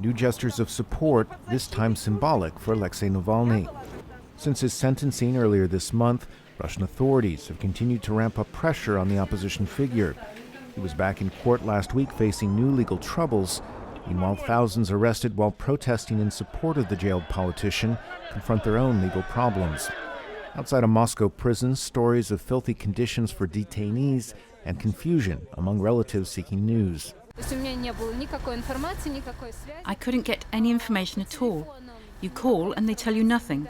New gestures of support, this time symbolic, for Alexey Navalny. Since his sentencing earlier this month, Russian authorities have continued to ramp up pressure on the opposition figure. He was back in court last week facing new legal troubles. Meanwhile, thousands arrested while protesting in support of the jailed politician confront their own legal problems. Outside a Moscow prison, stories of filthy conditions for detainees and confusion among relatives seeking news. I couldn't get any information at all. You call and they tell you nothing.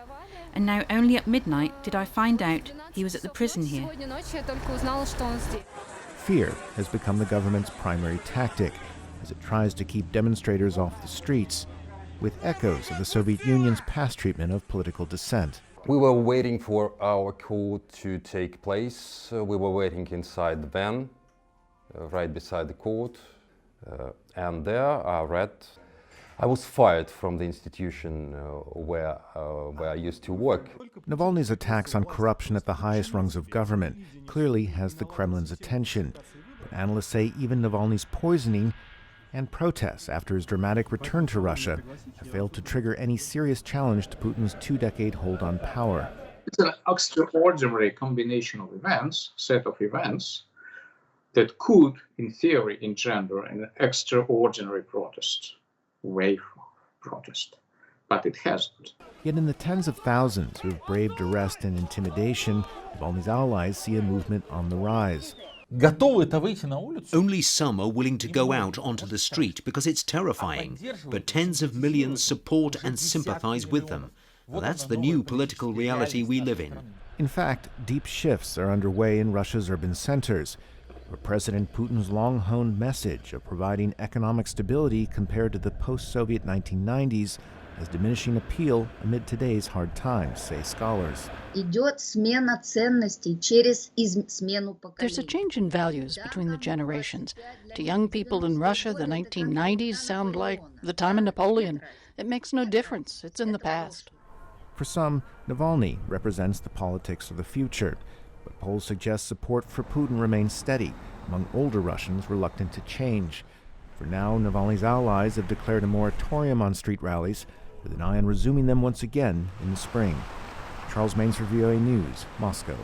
And now only at midnight did I find out he was at the prison here. Fear has become the government's primary tactic as it tries to keep demonstrators off the streets, with echoes of the Soviet Union's past treatment of political dissent. We were waiting for our court to take place. We were waiting inside the van, right beside the court. And there I read, I was fired from the institution where I used to work. Navalny's attacks on corruption at the highest rungs of government clearly has the Kremlin's attention. But analysts say even Navalny's poisoning and protests after his dramatic return to Russia have failed to trigger any serious challenge to Putin's two-decade hold on power. It's an extraordinary combination of events, set of events, that could, in theory, engender an extraordinary protest, wave of protest, but it hasn't. Yet in the tens of thousands who have braved arrest and intimidation, Navalny's allies see a movement on the rise. Only some are willing to go out onto the street because it's terrifying, but tens of millions support and sympathize with them. Well, that's the new political reality we live in. In fact, deep shifts are underway in Russia's urban centers, where President Putin's long-honed message of providing economic stability compared to the post-Soviet 1990s has diminishing appeal amid today's hard times, say scholars. There's a change in values between the generations. To young people in Russia, the 1990s sound like the time of Napoleon. It makes no difference. It's in the past. For some, Navalny represents the politics of the future. But polls suggest support for Putin remains steady among older Russians reluctant to change. For now, Navalny's allies have declared a moratorium on street rallies, with an eye on resuming them once again in the spring. Charles Maines for VOA News, Moscow.